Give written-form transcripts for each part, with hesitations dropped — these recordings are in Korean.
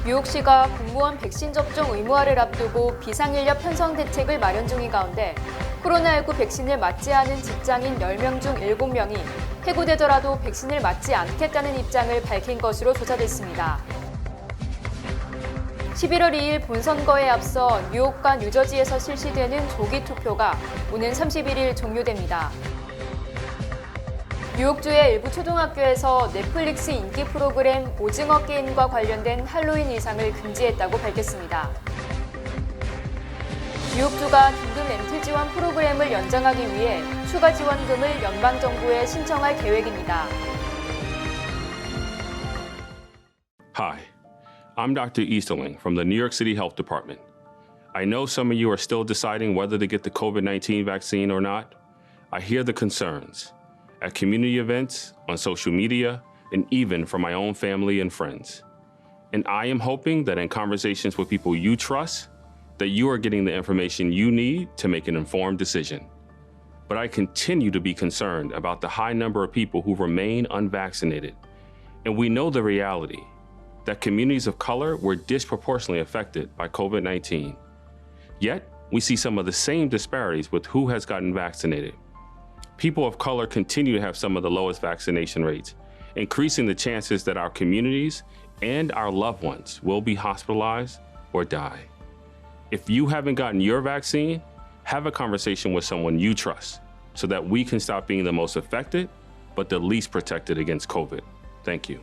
뉴욕시가 공무원 백신 접종 의무화를 앞두고 비상인력 편성 대책을 마련 중인 가운데 코로나19 백신을 맞지 않은 직장인 10명 중 7명이 해고되더라도 백신을 맞지 않겠다는 입장을 밝힌 것으로 조사됐습니다. 11월 2일 본선거에 앞서 뉴욕과 뉴저지에서 실시되는 조기 투표가 오는 31일 종료됩니다. 뉴욕주의 일부 초등학교에서 넷플릭스 인기 프로그램 오징어 게임과 관련된 할로윈 의상을 금지했다고 밝혔습니다. 뉴욕주가 긴급 렌트 지원 프로그램을 연장하기 위해 추가 지원금을 연방정부에 신청할 계획입니다. Hi, I'm Dr. Easterling from the New York City Health Department. I know some of you are still deciding whether to get the COVID-19 vaccine or not. I hear the concerns at community events, on social media, and even from my own family and friends. And I am hoping that in conversations with people you trust, that you are getting the information you need to make an informed decision. But I continue to be concerned about the high number of people who remain unvaccinated. And we know the reality that communities of color were disproportionately affected by COVID-19. Yet, we see some of the same disparities with who has gotten vaccinated. People of color continue to have some of the lowest vaccination rates, increasing the chances that our communities and our loved ones will be hospitalized or die. If you haven't gotten your vaccine, have a conversation with someone you trust so that we can stop being the most affected, but the least protected against COVID. Thank you.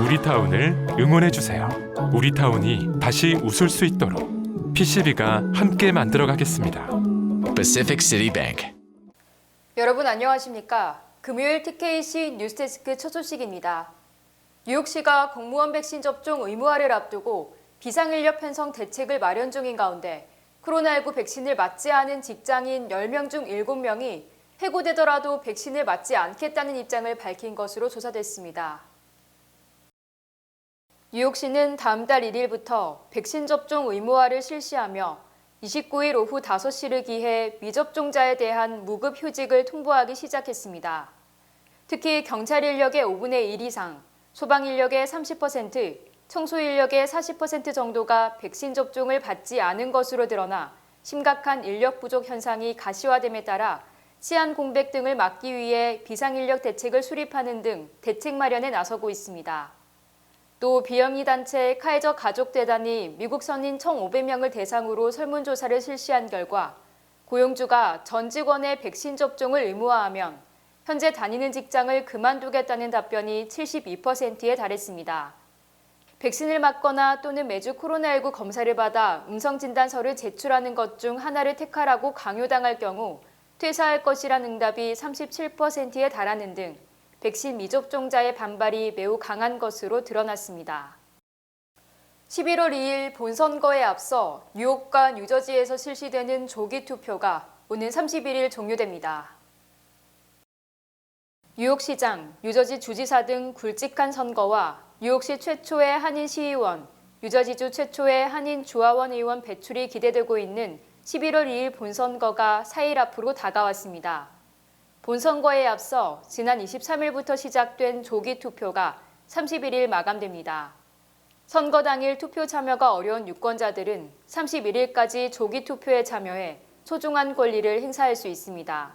우리타운을 응원해주세요. 우리타운이 다시 웃을 수 있도록 PCB가 함께 만들어가겠습니다. Pacific City Bank. 여러분 안녕하십니까? 금요일 TKC 뉴스데스크 첫 소식입니다. 뉴욕시가 공무원 백신 접종 의무화를 앞두고 비상인력 편성 대책을 마련 중인 가운데 코로나19 백신을 맞지 않은 직장인 10명 중 7명이 해고되더라도 백신을 맞지 않겠다는 입장을 밝힌 것으로 조사됐습니다. 뉴욕시는 다음 달 1일부터 백신 접종 의무화를 실시하며 29일 오후 5시를 기해 미접종자에 대한 무급 휴직을 통보하기 시작했습니다. 특히 경찰 인력의 5분의 1 이상, 소방 인력의 30%, 청소 인력의 40% 정도가 백신 접종을 받지 않은 것으로 드러나 심각한 인력 부족 현상이 가시화됨에 따라 치안 공백 등을 막기 위해 비상인력 대책을 수립하는 등 대책 마련에 나서고 있습니다. 또 비영리 단체 카이저 가족대단이 미국 선인 1,500명을 대상으로 설문조사를 실시한 결과 고용주가 전 직원의 백신 접종을 의무화하면 현재 다니는 직장을 그만두겠다는 답변이 72%에 달했습니다. 백신을 맞거나 또는 매주 코로나19 검사를 받아 음성진단서를 제출하는 것 중 하나를 택하라고 강요당할 경우 퇴사할 것이란 응답이 37%에 달하는 등 백신 미접종자의 반발이 매우 강한 것으로 드러났습니다. 11월 2일 본선거에 앞서 뉴욕과 뉴저지에서 실시되는 조기 투표가 오는 31일 종료됩니다. 뉴욕시장, 뉴저지 주지사 등 굵직한 선거와 뉴욕시 최초의 한인 시의원, 뉴저지주 최초의 한인 조합원 의원 배출이 기대되고 있는 11월 2일 본선거가 4일 앞으로 다가왔습니다. 본선거에 앞서 지난 23일부터 시작된 조기 투표가 31일 마감됩니다. 선거 당일 투표 참여가 어려운 유권자들은 31일까지 조기 투표에 참여해 소중한 권리를 행사할 수 있습니다.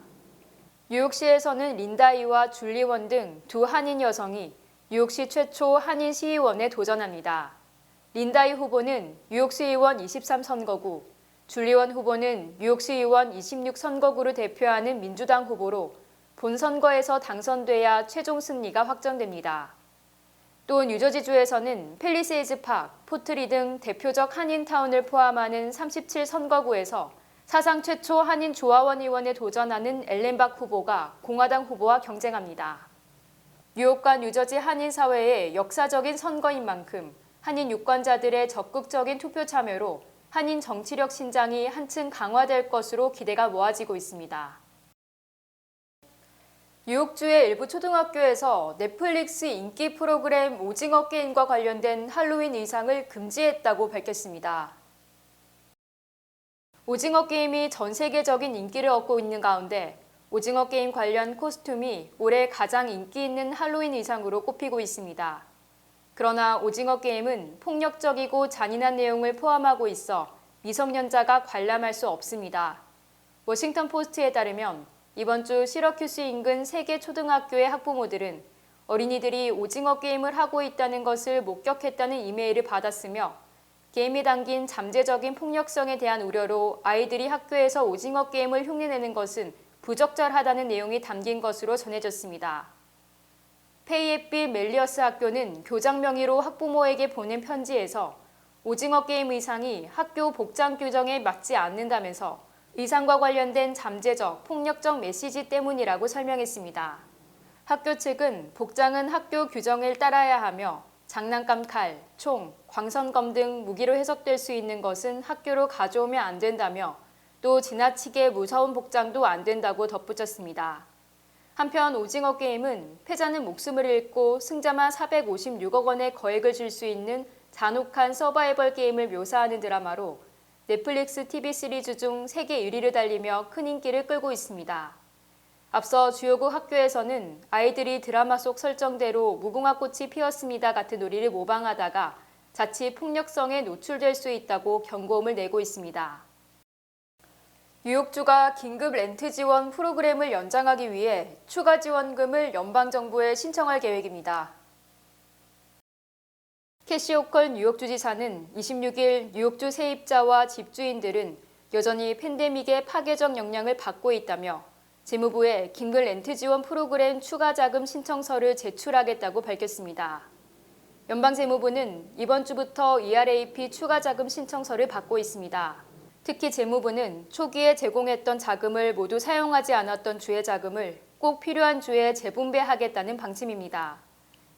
뉴욕시에서는 린다이와 줄리원 등 두 한인 여성이 뉴욕시 최초 한인 시의원에 도전합니다. 린다이 후보는 뉴욕시 의원 23선거구, 줄리원 후보는 뉴욕시 의원 26선거구를 대표하는 민주당 후보로 본선거에서 당선돼야 최종 승리가 확정됩니다. 또 뉴저지주에서는 팰리세이즈 파크, 포트리 등 대표적 한인타운을 포함하는 37선거구에서 사상 최초 한인 조합원 의원에 도전하는 앨런 박 후보가 공화당 후보와 경쟁합니다. 뉴욕과 뉴저지 한인 사회의 역사적인 선거인 만큼 한인 유권자들의 적극적인 투표 참여로 한인 정치력 신장이 한층 강화될 것으로 기대가 모아지고 있습니다. 뉴욕주의 일부 초등학교에서 넷플릭스 인기 프로그램 오징어 게임과 관련된 할로윈 의상을 금지했다고 밝혔습니다. 오징어 게임이 전 세계적인 인기를 얻고 있는 가운데 오징어 게임 관련 코스튬이 올해 가장 인기 있는 할로윈 의상으로 꼽히고 있습니다. 그러나 오징어 게임은 폭력적이고 잔인한 내용을 포함하고 있어 미성년자가 관람할 수 없습니다. 워싱턴 포스트에 따르면 이번 주 시러큐스 인근 3개 초등학교의 학부모들은 어린이들이 오징어 게임을 하고 있다는 것을 목격했다는 이메일을 받았으며 게임에 담긴 잠재적인 폭력성에 대한 우려로 아이들이 학교에서 오징어 게임을 흉내내는 것은 부적절하다는 내용이 담긴 것으로 전해졌습니다. 페이앳빌 멜리어스 학교는 교장 명의로 학부모에게 보낸 편지에서 오징어 게임 의상이 학교 복장 규정에 맞지 않는다면서 의상과 관련된 잠재적, 폭력적 메시지 때문이라고 설명했습니다. 학교 측은 복장은 학교 규정을 따라야 하며 장난감 칼, 총, 광선검 등 무기로 해석될 수 있는 것은 학교로 가져오면 안 된다며 또 지나치게 무서운 복장도 안 된다고 덧붙였습니다. 한편 오징어 게임은 패자는 목숨을 잃고 승자만 456억 원의 거액을 줄 수 있는 잔혹한 서바이벌 게임을 묘사하는 드라마로 넷플릭스 TV 시리즈 중 세계 1위를 달리며 큰 인기를 끌고 있습니다. 앞서 주요국 학교에서는 아이들이 드라마 속 설정대로 무궁화 꽃이 피었습니다 같은 놀이를 모방하다가 자칫 폭력성에 노출될 수 있다고 경고음을 내고 있습니다. 뉴욕주가 긴급 렌트 지원 프로그램을 연장하기 위해 추가 지원금을 연방정부에 신청할 계획입니다. 캐시 호컬 뉴욕주지사는 26일 뉴욕주 세입자와 집주인들은 여전히 팬데믹의 파괴적 영향을 받고 있다며 재무부에 긴급 렌트 지원 프로그램 추가 자금 신청서를 제출하겠다고 밝혔습니다. 연방재무부는 이번 주부터 ERAP 추가 자금 신청서를 받고 있습니다. 특히 재무부는 초기에 제공했던 자금을 모두 사용하지 않았던 주의 자금을 꼭 필요한 주에 재분배하겠다는 방침입니다.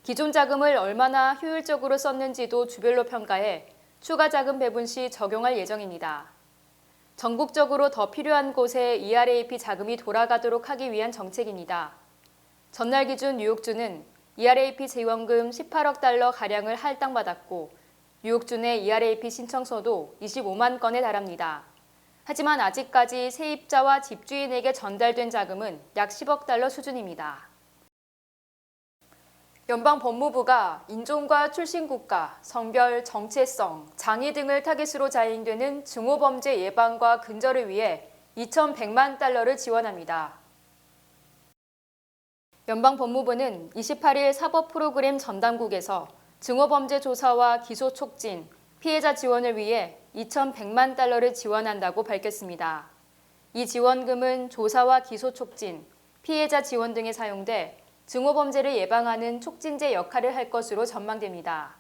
기존 자금을 얼마나 효율적으로 썼는지도 주별로 평가해 추가 자금 배분 시 적용할 예정입니다. 전국적으로 더 필요한 곳에 ERAP 자금이 돌아가도록 하기 위한 정책입니다. 전날 기준 뉴욕주는 ERAP 지원금 18억 달러 가량을 할당받았고 뉴욕주 내 ERAP 신청서도 25만 건에 달합니다. 하지만 아직까지 세입자와 집주인에게 전달된 자금은 약 10억 달러 수준입니다. 연방법무부가 인종과 출신국가, 성별, 정체성, 장애 등을 타깃으로 자행되는 증오범죄 예방과 근절을 위해 2,100만 달러를 지원합니다. 연방법무부는 28일 사법 프로그램 전담국에서 증오범죄 조사와 기소 촉진, 피해자 지원을 위해 2,100만 달러를 지원한다고 밝혔습니다. 이 지원금은 조사와 기소 촉진, 피해자 지원 등에 사용돼 증오범죄를 예방하는 촉진제 역할을 할 것으로 전망됩니다.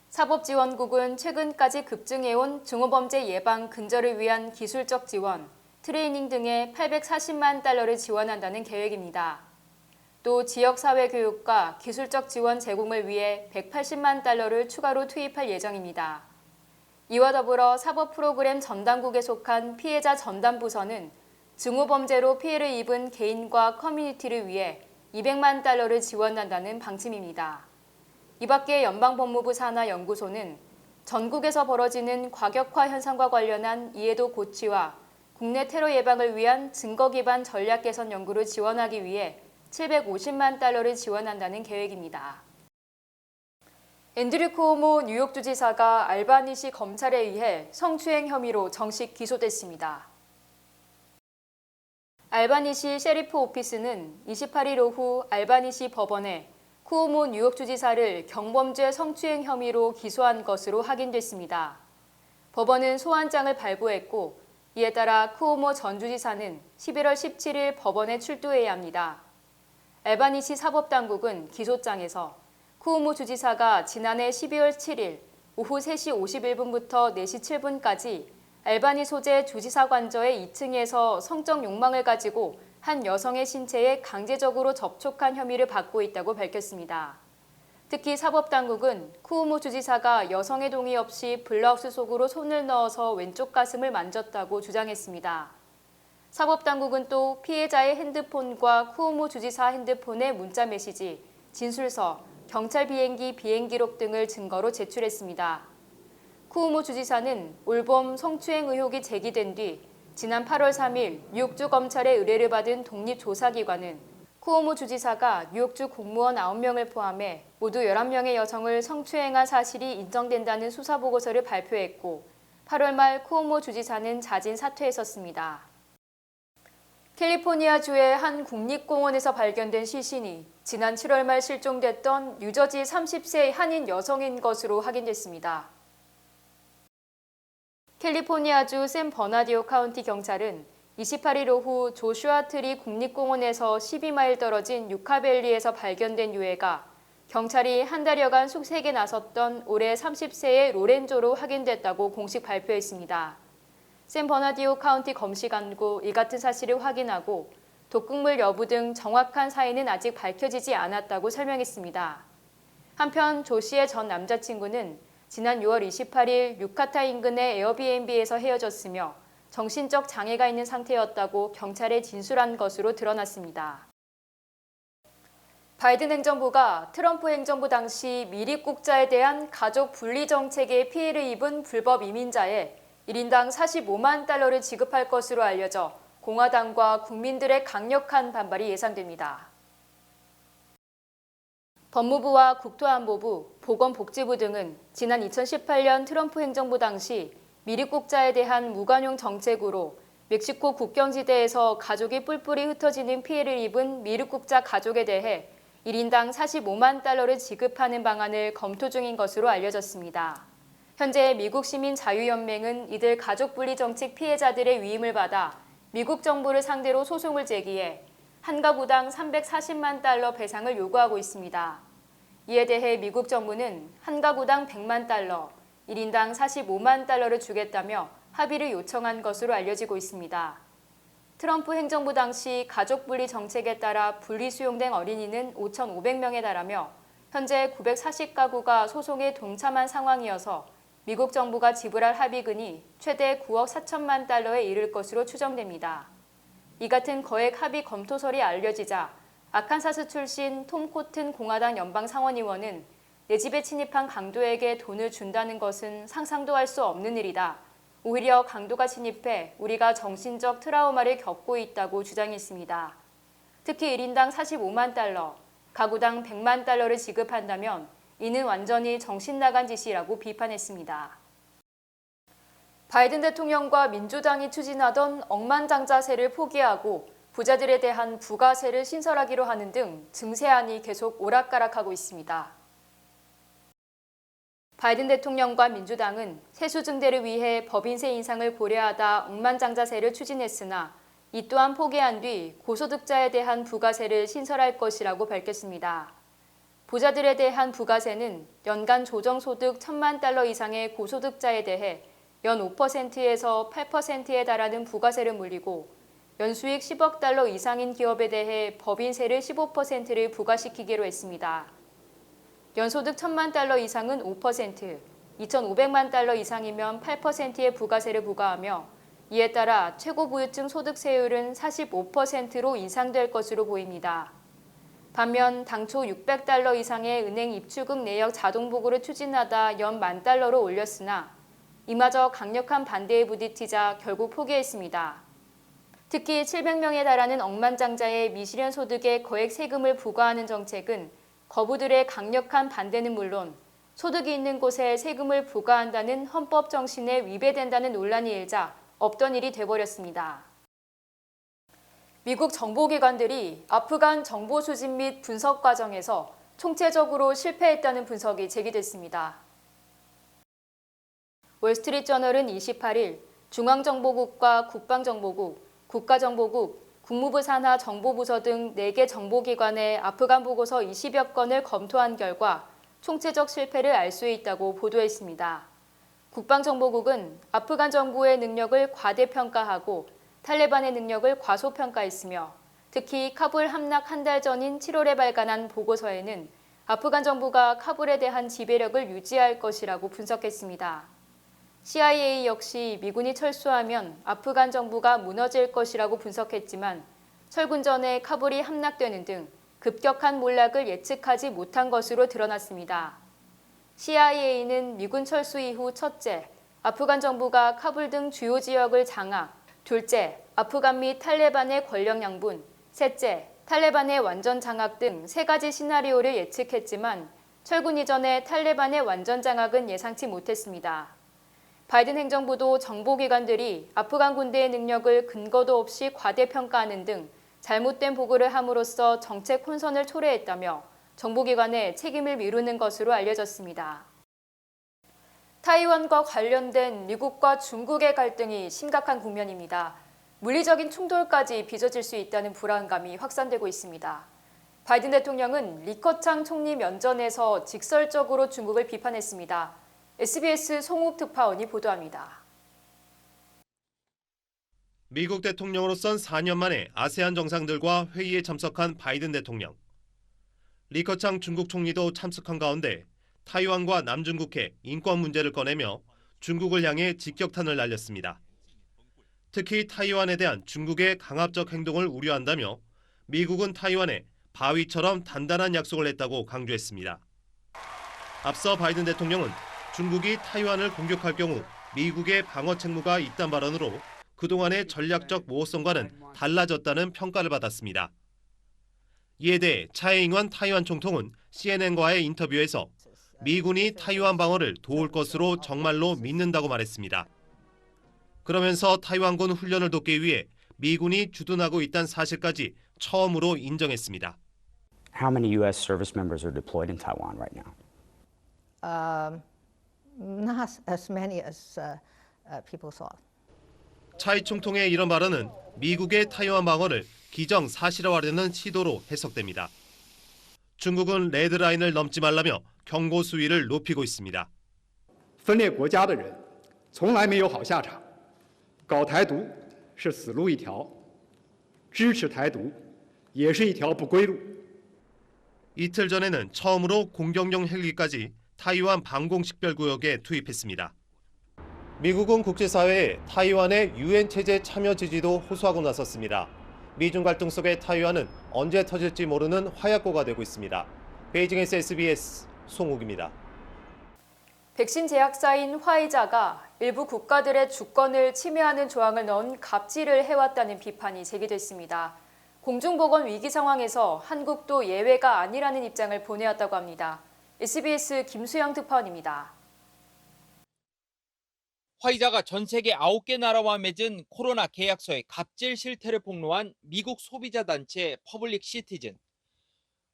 사법지원국은 최근까지 급증해온 증오범죄 예방 근절을 위한 기술적 지원, 트레이닝 등에 840만 달러를 지원한다는 계획입니다. 또 지역사회교육과 기술적 지원 제공을 위해 180만 달러를 추가로 투입할 예정입니다. 이와 더불어 사법 프로그램 전담국에 속한 피해자 전담부서는 증오범죄로 피해를 입은 개인과 커뮤니티를 위해 200만 달러를 지원한다는 방침입니다. 이 밖에 연방법무부 산하 연구소는 전국에서 벌어지는 과격화 현상과 관련한 이해도 고취와 국내 테러 예방을 위한 증거 기반 전략 개선 연구를 지원하기 위해 750만 달러를 지원한다는 계획입니다. 앤드류 쿠오모 뉴욕주지사가 알바니시 검찰에 의해 성추행 혐의로 정식 기소됐습니다. 알바니시 셰리프 오피스는 28일 오후 알바니시 법원에 쿠오모 뉴욕주지사를 경범죄 성추행 혐의로 기소한 것으로 확인됐습니다. 법원은 소환장을 발부했고 이에 따라 쿠오모 전 주지사는 11월 17일 법원에 출두해야 합니다. 알바니시 사법당국은 기소장에서 쿠오모 주지사가 지난해 12월 7일 오후 3시 51분부터 4시 7분까지 알바니 소재 주지사 관저의 2층에서 성적 욕망을 가지고 한 여성의 신체에 강제적으로 접촉한 혐의를 받고 있다고 밝혔습니다. 특히 사법당국은 쿠오모 주지사가 여성의 동의 없이 블라우스 속으로 손을 넣어서 왼쪽 가슴을 만졌다고 주장했습니다. 사법당국은 또 피해자의 핸드폰과 쿠오모 주지사 핸드폰의 문자 메시지, 진술서, 경찰 비행기 비행 기록 등을 증거로 제출했습니다. 쿠오모 주지사는 올봄 성추행 의혹이 제기된 뒤 지난 8월 3일 뉴욕주 검찰의 의뢰를 받은 독립조사기관은 쿠오모 주지사가 뉴욕주 공무원 9명을 포함해 모두 11명의 여성을 성추행한 사실이 인정된다는 수사보고서를 발표했고 8월 말 쿠오모 주지사는 자진 사퇴했었습니다. 캘리포니아주의 한 국립공원에서 발견된 시신이 지난 7월 말 실종됐던 뉴저지 30세 한인 여성인 것으로 확인됐습니다. 캘리포니아주 샌 버나디오 카운티 경찰은 28일 오후 조슈아 트리 국립공원에서 12마일 떨어진 유카밸리에서 발견된 유해가 경찰이 한 달여간 숙색에 나섰던 올해 30세의 로렌조로 확인됐다고 공식 발표했습니다. 샌 버나디오 카운티 검시관도 이 같은 사실을 확인하고 독극물 여부 등 정확한 사인은 아직 밝혀지지 않았다고 설명했습니다. 한편 조 씨의 전 남자친구는 지난 6월 28일 유카타 인근의 에어비앤비에서 헤어졌으며 정신적 장애가 있는 상태였다고 경찰에 진술한 것으로 드러났습니다. 바이든 행정부가 트럼프 행정부 당시 미립국자에 대한 가족 분리 정책에 피해를 입은 불법 이민자에 1인당 45만 달러를 지급할 것으로 알려져 공화당과 국민들의 강력한 반발이 예상됩니다. 법무부와 국토안보부, 보건복지부 등은 지난 2018년 트럼프 행정부 당시 미립국자에 대한 무관용 정책으로 멕시코 국경지대에서 가족이 뿔뿔이 흩어지는 피해를 입은 미립국자 가족에 대해 1인당 45만 달러를 지급하는 방안을 검토 중인 것으로 알려졌습니다. 현재 미국 시민자유연맹은 이들 가족 분리 정책 피해자들의 위임을 받아 미국 정부를 상대로 소송을 제기해 한 가구당 340만 달러 배상을 요구하고 있습니다. 이에 대해 미국 정부는 한 가구당 100만 달러, 1인당 45만 달러를 주겠다며 합의를 요청한 것으로 알려지고 있습니다. 트럼프 행정부 당시 가족 분리 정책에 따라 분리 수용된 어린이는 5,500명에 달하며 현재 940가구가 소송에 동참한 상황이어서 미국 정부가 지불할 합의금이 최대 9억 4천만 달러에 이를 것으로 추정됩니다. 이 같은 거액 합의 검토설이 알려지자 아칸사스 출신 톰 코튼 공화당 연방 상원의원은 내 집에 침입한 강도에게 돈을 준다는 것은 상상도 할 수 없는 일이다. 오히려 강도가 침입해 우리가 정신적 트라우마를 겪고 있다고 주장했습니다. 특히 1인당 45만 달러, 가구당 100만 달러를 지급한다면 이는 완전히 정신 나간 짓이라고 비판했습니다. 바이든 대통령과 민주당이 추진하던 억만장자세를 포기하고 부자들에 대한 부가세를 신설하기로 하는 등 증세안이 계속 오락가락하고 있습니다. 바이든 대통령과 민주당은 세수 증대를 위해 법인세 인상을 고려하다 억만장자세를 추진했으나 이 또한 포기한 뒤 고소득자에 대한 부가세를 신설할 것이라고 밝혔습니다. 부자들에 대한 부가세는 연간 조정소득 1,000만 달러 이상의 고소득자에 대해 연 5%에서 8%에 달하는 부가세를 물리고 연수익 10억 달러 이상인 기업에 대해 법인세를 15%를 부과시키기로 했습니다. 연소득 1,000만 달러 이상은 5%, 2,500만 달러 이상이면 8%의 부가세를 부과하며 이에 따라 최고부유층 소득세율은 45%로 인상될 것으로 보입니다. 반면 당초 600달러 이상의 은행 입출금 내역 자동보고를 추진하다 연 10,000달러로 올렸으나 이마저 강력한 반대에 부딪히자 결국 포기했습니다. 특히 700명에 달하는 억만장자의 미실현 소득에 거액 세금을 부과하는 정책은 거부들의 강력한 반대는 물론 소득이 있는 곳에 세금을 부과한다는 헌법 정신에 위배된다는 논란이 일자 없던 일이 돼버렸습니다. 미국 정보기관들이 아프간 정보 수집 및 분석 과정에서 총체적으로 실패했다는 분석이 제기됐습니다. 월스트리트저널은 28일 중앙정보국과 국방정보국, 국가정보국, 국무부 산하 정보부서 등 4개 정보기관의 아프간 보고서 20여 건을 검토한 결과 총체적 실패를 알 수 있다고 보도했습니다. 국방정보국은 아프간 정부의 능력을 과대평가하고 탈레반의 능력을 과소평가했으며 특히 카불 함락 한 달 전인 7월에 발간한 보고서에는 아프간 정부가 카불에 대한 지배력을 유지할 것이라고 분석했습니다. CIA 역시 미군이 철수하면 아프간 정부가 무너질 것이라고 분석했지만 철군 전에 카불이 함락되는 등 급격한 몰락을 예측하지 못한 것으로 드러났습니다. CIA는 미군 철수 이후 첫째, 아프간 정부가 카불 등 주요 지역을 장악, 둘째, 아프간 및 탈레반의 권력 양분, 셋째, 탈레반의 완전 장악 등 세 가지 시나리오를 예측했지만 철군 이전의 탈레반의 완전 장악은 예상치 못했습니다. 바이든 행정부도 정보기관들이 아프간 군대의 능력을 근거도 없이 과대평가하는 등 잘못된 보고를 함으로써 정책 혼선을 초래했다며 정보기관에 책임을 미루는 것으로 알려졌습니다. 타이완과 관련된 미국과 중국의 갈등이 심각한 국면입니다. 물리적인 충돌까지 빚어질 수 있다는 불안감이 확산되고 있습니다. 바이든 대통령은 리커창 총리 면전에서 직설적으로 중국을 비판했습니다. SBS 송욱 특파원이 보도합니다. 미국 대통령으로선 4년 만에 아세안 정상들과 회의에 참석한 바이든 대통령. 리커창 중국 총리도 참석한 가운데 타이완과 남중국해 인권 문제를 꺼내며 중국을 향해 직격탄을 날렸습니다. 특히 타이완에 대한 중국의 강압적 행동을 우려한다며 미국은 타이완에 바위처럼 단단한 약속을 했다고 강조했습니다. 앞서 바이든 대통령은 중국이 타이완을 공격할 경우 미국의 방어 책무가 있다는 발언으로 그동안의 전략적 모호성과는 달라졌다는 평가를 받았습니다. 이에 대해 차이잉원 타이완 총통은 CNN과의 인터뷰에서 미군이 타이완 방어를 도울 것으로 정말로 믿는다고 말했습니다. 그러면서 타이완군 훈련을 돕기 위해 미군이 주둔하고 있다는 사실까지 처음으로 인정했습니다. How many U.S. service members are deployed in Taiwan right now? Not as many as people thought. 차이 총통의 이런 발언은 미국의 타이완 방어를 기정사실화하려는 시도로 해석됩니다. 중국은 레드라인을 넘지 말라며 경고 수위를 높이고 있습니다. 分裂国家的人从来没有好下场，搞台独是死路一条，支持台独也是一条不归路。 이틀 전에는 처음으로 공격용 헬기까지 타이완 방공식별구역에 투입했습니다. 미국은 국제사회에 타이완의 유엔 체제 참여 지지도 호소하고 나섰습니다. 미중 갈등 속의 타이완은 언제 터질지 모르는 화약고가 되고 있습니다. 베이징에서 SBS 송욱입니다. 백신 제약사인 화이자가 일부 국가들의 주권을 침해하는 조항을 넣은 갑질을 해왔다는 비판이 제기됐습니다. 공중보건 위기 상황에서 한국도 예외가 아니라는 입장을 보내왔다고 합니다. SBS 김수영 특파원입니다. 화이자가 전 세계 9개 나라와 맺은 코로나 계약서의 갑질 실태를 폭로한 미국 소비자 단체 퍼블릭 시티즌.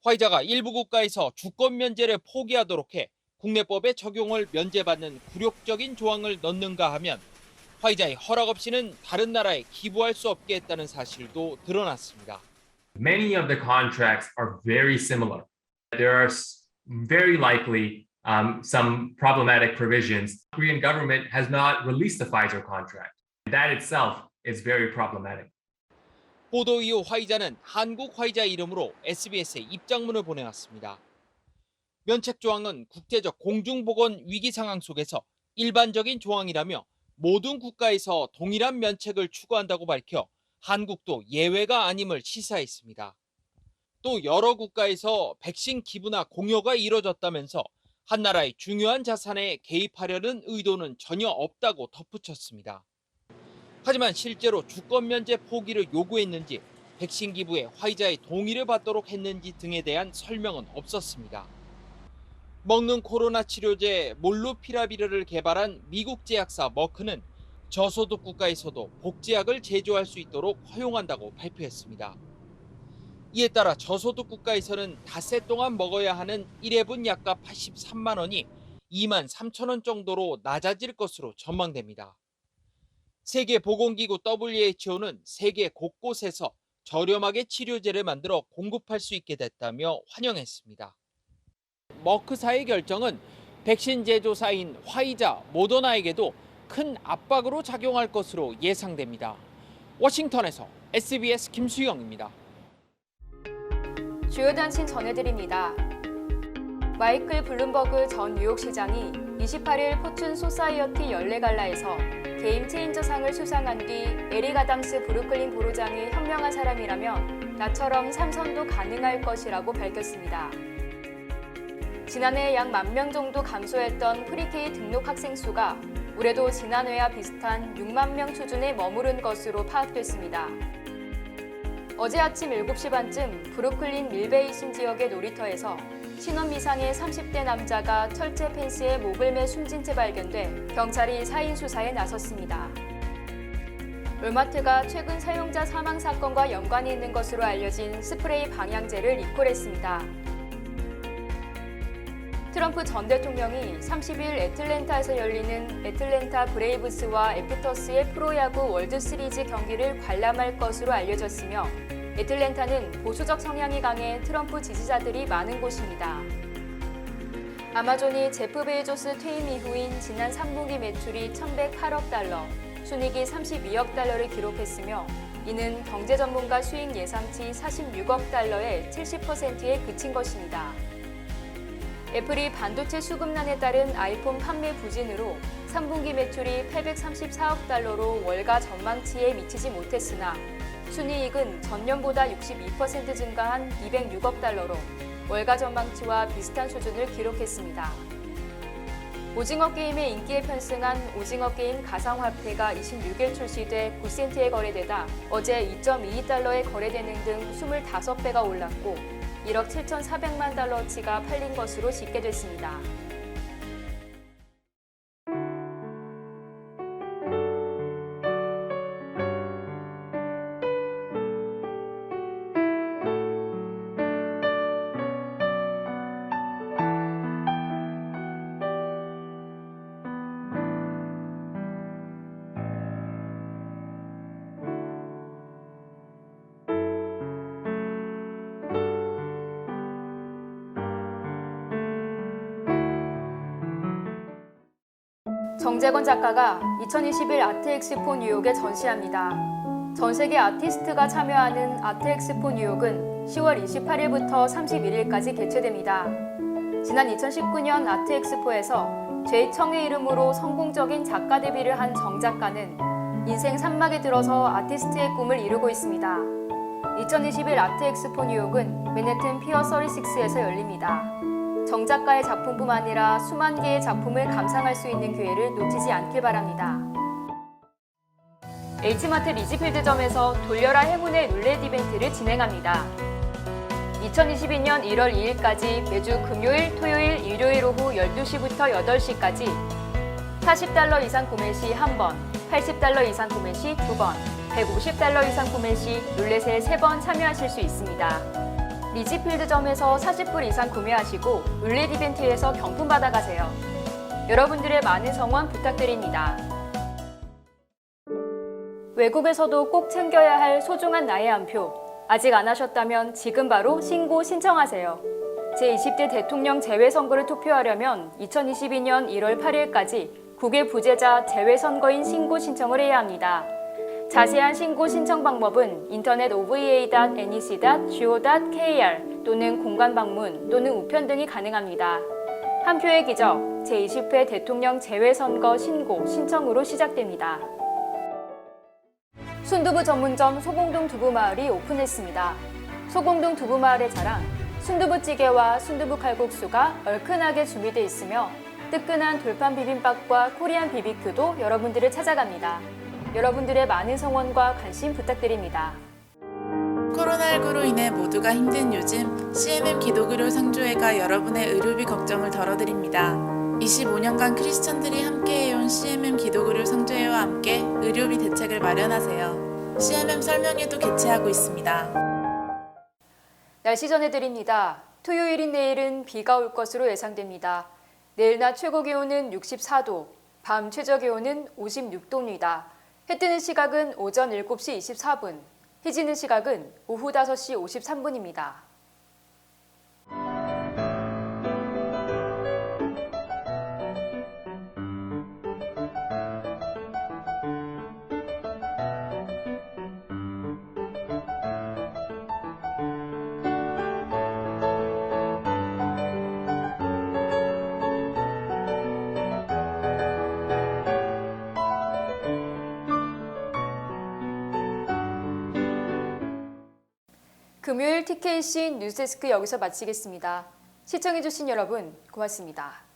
화이자가 일부 국가에서 주권 면제를 포기하도록 해 국내법의 적용을 면제받는 굴욕적인 조항을 넣는가 하면 화이자의 허락 없이는 다른 나라에 기부할 수 없게 했다는 사실도 드러났습니다. Many of the contracts are very similar. There are very likely some problematic provisions. The Korean government has not released the Pfizer contract. That itself is very problematic. 보도 이후 화이자는 한국 화이자 이름으로 SBS에 입장문을 보내왔습니다. 면책 조항은 국제적 공중보건 위기 상황 속에서 일반적인 조항이라며 모든 국가에서 동일한 면책을 추구한다고 밝혀 한국도 예외가 아님을 시사했습니다. 또 여러 국가에서 백신 기부나 공여가 이뤄졌다면서 한 나라의 중요한 자산에 개입하려는 의도는 전혀 없다고 덧붙였습니다. 하지만 실제로 주권 면제 포기를 요구했는지 백신 기부에 화이자의 동의를 받도록 했는지 등에 대한 설명은 없었습니다. 먹는 코로나 치료제 몰누피라비르를 개발한 미국 제약사 머크는 저소득 국가에서도 복제약을 제조할 수 있도록 허용한다고 발표했습니다. 이에 따라 저소득 국가에서는 닷새 동안 먹어야 하는 1회분 약값 83만 원이 2만 3천 원 정도로 낮아질 것으로 전망됩니다. 세계보건기구 WHO는 세계 곳곳에서 저렴하게 치료제를 만들어 공급할 수 있게 됐다며 환영했습니다. 머크사의 결정은 백신 제조사인 화이자, 모더나에게도 큰 압박으로 작용할 것으로 예상됩니다. 워싱턴에서 SBS 김수영입니다. 주요 단신 전해드립니다. 마이클 블룸버그 전 뉴욕시장이 28일 포춘 소사이어티 연례갈라에서 게임 체인저상을 수상한 뒤 에릭 아담스 브루클린 보로장이 현명한 사람이라면 나처럼 삼선도 가능할 것이라고 밝혔습니다. 지난해 약 10,000명 정도 감소했던 프리케이 등록 학생 수가 올해도 지난해와 비슷한 6만 명 수준에 머무른 것으로 파악됐습니다. 어제 아침 7시 반쯤 브루클린 밀베이신 지역의 놀이터에서 신원 미상의 30대 남자가 철제 펜스에 목을 매 숨진 채 발견돼 경찰이 사인 수사에 나섰습니다. 롤마트가 최근 사용자 사망 사건과 연관이 있는 것으로 알려진 스프레이 방향제를 리콜했습니다. 트럼프 전 대통령이 30일 애틀랜타에서 열리는 애틀랜타 브레이브스와 애프터스의 프로야구 월드시리즈 경기를 관람할 것으로 알려졌으며 애틀랜타는 보수적 성향이 강해 트럼프 지지자들이 많은 곳입니다. 아마존이 제프 베이조스 퇴임 이후인 지난 3분기 매출이 1,108억 달러, 순이익이 32억 달러를 기록했으며 이는 경제 전문가 수익 예상치 46억 달러의 70%에 그친 것입니다. 애플이 반도체 수급난에 따른 아이폰 판매 부진으로 3분기 매출이 834억 달러로 월가 전망치에 미치지 못했으나 순이익은 전년보다 62% 증가한 206억 달러로 월가 전망치와 비슷한 수준을 기록했습니다. 오징어 게임의 인기에 편승한 오징어 게임 가상화폐가 26일 출시돼 9센트에 거래되다 어제 2.22달러에 거래되는 등 25배가 올랐고 1억 7,400만 달러치가 팔린 것으로 집계됐습니다. 정재건 작가가 2021 아트엑스포 뉴욕에 전시합니다. 전 세계 아티스트가 참여하는 아트엑스포 뉴욕은 10월 28일부터 31일까지 개최됩니다. 지난 2019년 아트엑스포에서 제 청의 이름으로 성공적인 작가 데뷔를 한 정 작가는 인생 산막에 들어서 아티스트의 꿈을 이루고 있습니다. 2021 아트엑스포 뉴욕은 맨해튼 피어 36에서 열립니다. 정 작가의 작품뿐 아니라 수만 개의 작품을 감상할 수 있는 기회를 놓치지 않길 바랍니다. H마트 리지필드점에서 돌려라 행운의 룰렛 이벤트를 진행합니다. 2022년 1월 2일까지 매주 금요일, 토요일, 일요일 오후 12시부터 8시까지 40달러 이상 구매 시 1번, 80달러 이상 구매 시 2번, 150달러 이상 구매 시 룰렛에 3번 참여하실 수 있습니다. 리지필드점에서 40불 이상 구매하시고 룰렛 이벤트에서 경품 받아가세요. 여러분들의 많은 성원 부탁드립니다. 외국에서도 꼭 챙겨야 할 소중한 나의 한 표. 아직 안 하셨다면 지금 바로 신고 신청하세요. 제20대 대통령 재외선거를 투표하려면 2022년 1월 8일까지 국외 부재자 재외선거인 신고 신청을 해야 합니다. 자세한 신고 신청 방법은 인터넷 ova.nec.go.kr 또는 공관 방문 또는 우편 등이 가능합니다. 한 표의 기적, 제20회 대통령 재외선거 신고 신청으로 시작됩니다. 순두부 전문점 소공동 두부마을이 오픈했습니다. 소공동 두부마을의 자랑, 순두부찌개와 순두부 칼국수가 얼큰하게 준비되어 있으며 뜨끈한 돌판 비빔밥과 코리안 BBQ도 여러분들을 찾아갑니다. 여러분들의 많은 성원과 관심 부탁드립니다. 코로나19로 인해 모두가 힘든 요즘 CMM 기독의료 상조회가 여러분의 의료비 걱정을 덜어드립니다. 25년간 크리스천들이 함께해온 CMM 기독의료 상조회와 함께 의료비 대책을 마련하세요. CMM 설명회도 개최하고 있습니다. 날씨 전해드립니다. 토요일인 내일은 비가 올 것으로 예상됩니다. 내일 낮 최고 기온은 64도, 밤 최저 기온은 56도입니다. 해 뜨는 시각은 오전 7시 24분, 해 지는 시각은 오후 5시 53분입니다. 금요일 TKC 뉴스데스크 여기서 마치겠습니다. 시청해주신 여러분 고맙습니다.